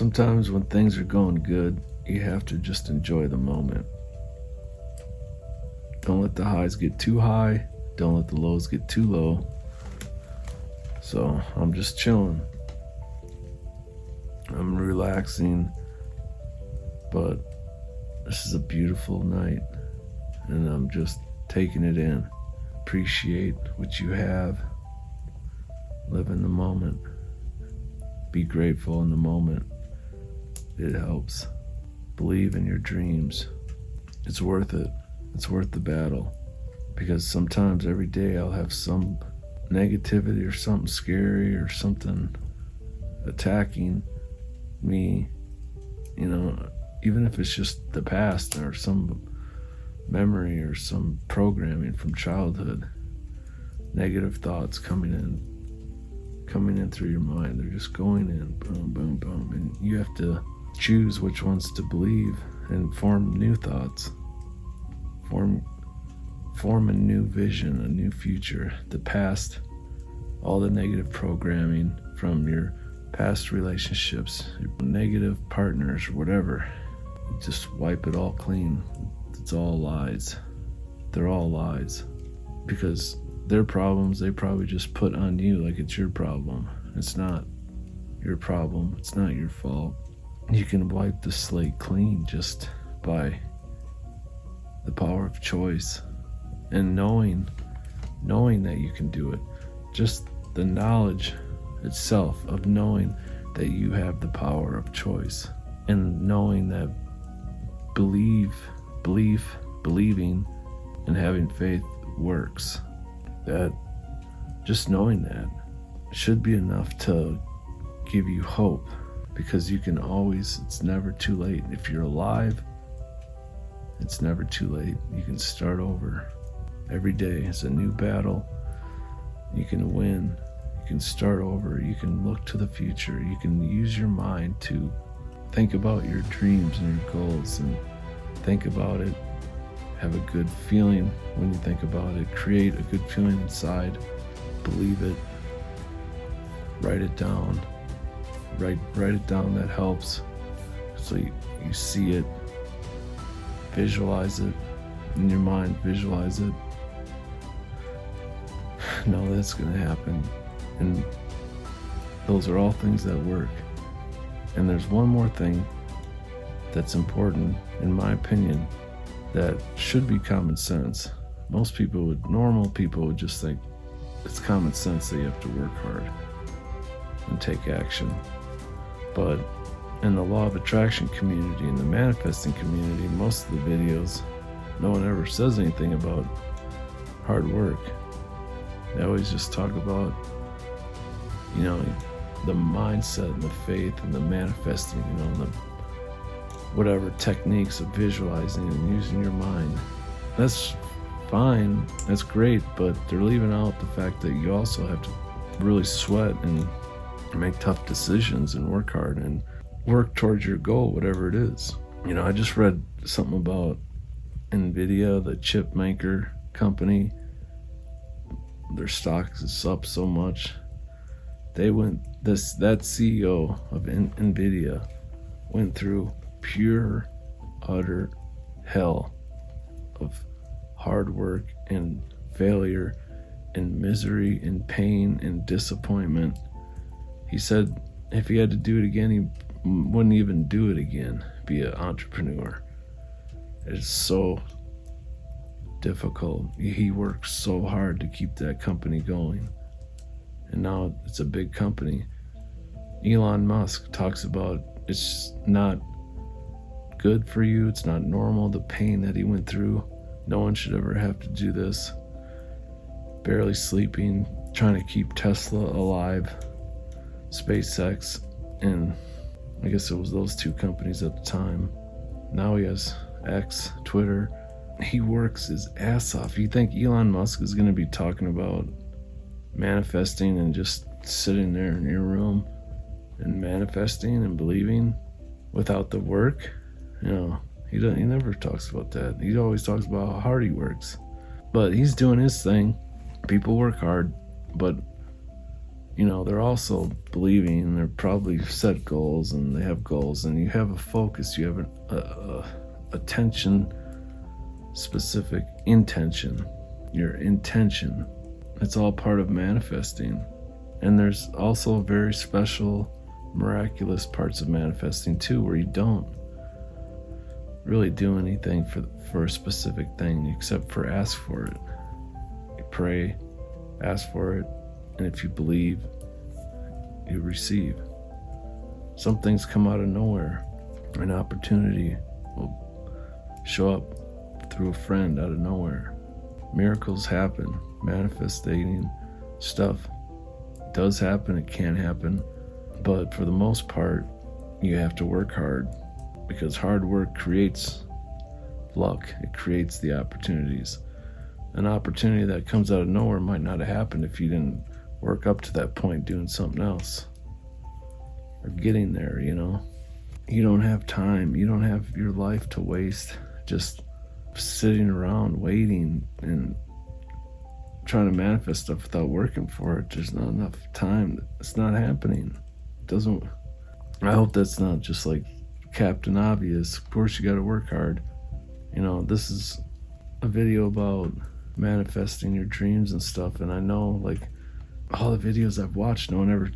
Sometimes when things are going good, you have to just enjoy the moment. Don't let the highs get too high. Don't let the lows get too low. So I'm just chilling. I'm relaxing. But this is a beautiful night. And I'm just taking it in. Appreciate what you have. Live in the moment. Be grateful in the moment. It helps. Believe in your dreams. It's worth it. It's worth the battle. Because sometimes every day I'll have some negativity or something scary or something attacking me, even if it's just the past or some memory or some programming from childhood. Negative thoughts coming in through your mind. They're just going in, boom, boom, boom. And you have to choose which ones to believe and form new thoughts. Form a new vision, a new future. The past, all the negative programming from your past relationships, your negative partners, or whatever. Just wipe it all clean. It's all lies. They're all lies. Because their problems, they probably just put on you like it's your problem. It's not your problem. It's not your fault. You can wipe the slate clean just by the power of choice and knowing that you can do it. Just the knowledge itself of knowing that you have the power of choice and knowing that believing and having faith works. That just knowing that should be enough to give you hope, because you can always, it's never too late. If you're alive, it's never too late. You can start over. Every day is a new battle. You can win. You can start over. You can look to the future. You can use your mind to think about your dreams and your goals and think about it. Have a good feeling when you think about it. Create a good feeling inside. Believe it. Write it down. Write it down. That helps. So you see it. Visualize it in your mind. Visualize it. Know that's going to happen. And those are all things that work. And there's one more thing that's important, in my opinion, that should be common sense. Normal people would just think it's common sense that you have to work hard and take action. But in the law of attraction community and the manifesting community, most of the videos, no one ever says anything about hard work. They always just talk about, the mindset and the faith and the manifesting, and the whatever techniques of visualizing and using your mind. That's fine, that's great, but they're leaving out the fact that you also have to really sweat and make tough decisions and work hard and work towards your goal, whatever it is. I just read something about NVIDIA, the chip maker company. Their stock is up so much. That CEO of NVIDIA went through pure, utter hell of hard work and failure and misery and pain and disappointment. He said if he had to do it again, he wouldn't even do it again, be an entrepreneur. It's so difficult. He worked so hard to keep that company going. And now it's a big company. Elon Musk talks about it's not good for you. It's not normal, the pain that he went through. No one should ever have to do this. Barely sleeping, trying to keep Tesla alive, SpaceX, and I guess it was those two companies at the time. Now he has X, Twitter. He works his ass off. You think Elon Musk is going to be talking about manifesting and just sitting there in your room and manifesting and believing without the work? He never talks about that. He always talks about how hard he works. But he's doing his thing. People work hard, but they're also believing, and they're probably set goals, and they have goals, and you have a focus, you have a attention, specific intention, your intention. It's all part of manifesting. And there's also very special, miraculous parts of manifesting too, where you don't really do anything for a specific thing except for ask for it. You pray, ask for it, and if you believe, you receive. Some things come out of nowhere. An opportunity will show up through a friend out of nowhere. Miracles happen. Manifesting stuff does happen. It can happen. But for the most part, you have to work hard, because hard work creates luck. It creates the opportunities. An opportunity that comes out of nowhere might not have happened if you didn't work up to that point doing something else or getting there. You don't have time. You don't have your life to waste just sitting around waiting and trying to manifest stuff without working for it. There's not enough time. It's not happening. I hope that's not just like Captain Obvious. Of course you got to work hard. This is a video about manifesting your dreams and stuff, and I know, like, all the videos I've watched, no one ever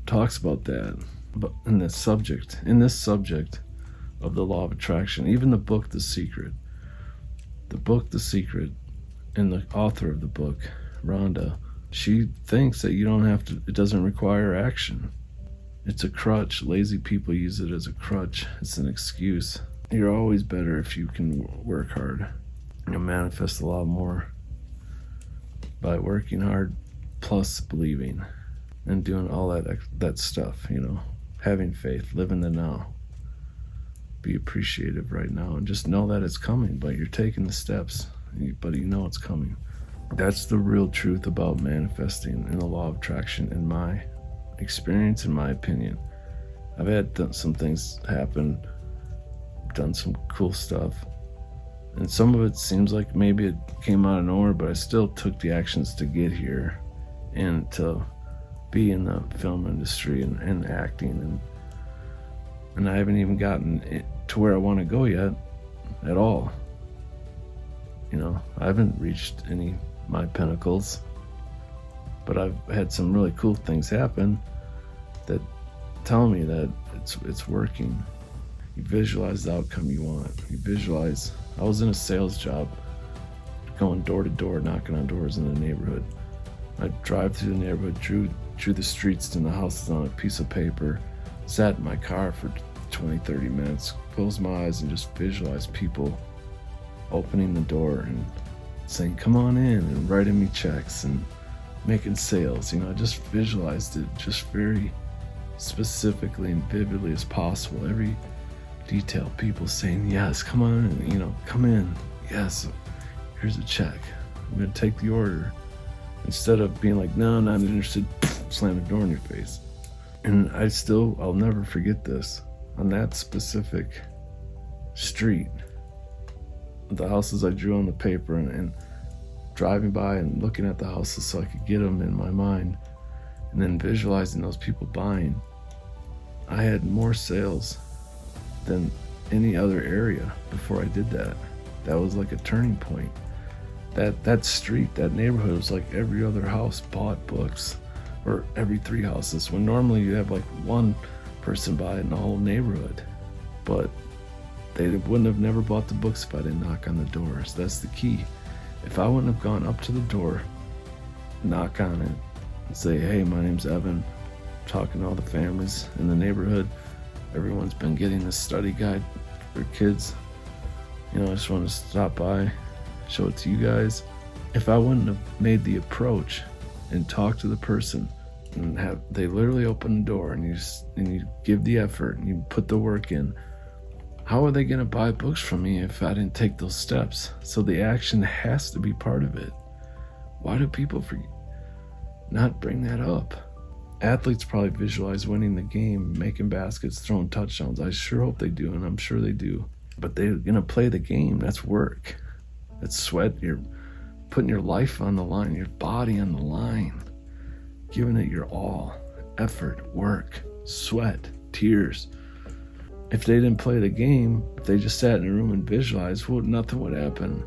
talks about that. But in this subject of the law of attraction, even the book The Secret, and the author of the book, Rhonda, she thinks that you don't have to, it doesn't require action. It's a crutch. Lazy people use it as a crutch. It's an excuse. You're always better if you can work hard. You'll manifest a lot more by working hard, plus believing and doing all that stuff, having faith, live in the now, be appreciative right now, and just know that it's coming, but you're taking the steps, but it's coming. That's the real truth about manifesting in the law of attraction, in my experience, in my opinion. I've had some things happen, done some cool stuff, and some of it seems like maybe it came out of nowhere, but I still took the actions to get here and to be in the film industry and acting, and I haven't even gotten it to where I want to go yet at all. I haven't reached any of my pinnacles, but I've had some really cool things happen that tell me that it's working. You visualize the outcome you want. You visualize. I was in a sales job, going door to door, knocking on doors in the neighborhood. I'd drive through the neighborhood, drew the streets and the houses on a piece of paper, sat in my car for 20, 30 minutes, closed my eyes and just visualized people opening the door and saying, "Come on in," and writing me checks and making sales. I just visualized it just very specifically and vividly as possible. Every detail, people saying, "Yes, come on in, come in. Yes, here's a check. I'm going to take the order." Instead of being like, "No, I'm not interested," slam the door in your face. And I'll never forget this. On that specific street, the houses I drew on the paper and driving by and looking at the houses so I could get them in my mind, and then visualizing those people buying, I had more sales than any other area before I did that. That was like a turning point. That street, that neighborhood was like every other house bought books, or every 3 houses, when normally you have like one person buy it in the whole neighborhood. But they wouldn't have never bought the books if I didn't knock on the doors. That's the key. If I wouldn't have gone up to the door, knock on it, and say, "Hey, my name's Evan," talking to all the families in the neighborhood, everyone's been getting this study guide for kids. I just want to stop by, show it to you guys. If I wouldn't have made the approach and talked to the person and they literally open the door and you give the effort and you put the work in, how are they going to buy books from me if I didn't take those steps? So the action has to be part of it. Why do people not bring that up? Athletes probably visualize winning the game, making baskets, throwing touchdowns. I sure hope they do, and I'm sure they do. But they're going to play the game. That's work. That's sweat. You're putting your life on the line, your body on the line. giving it your all, effort, work, sweat, tears. If they didn't play the game, if they just sat in a room and visualized, well, nothing would happen.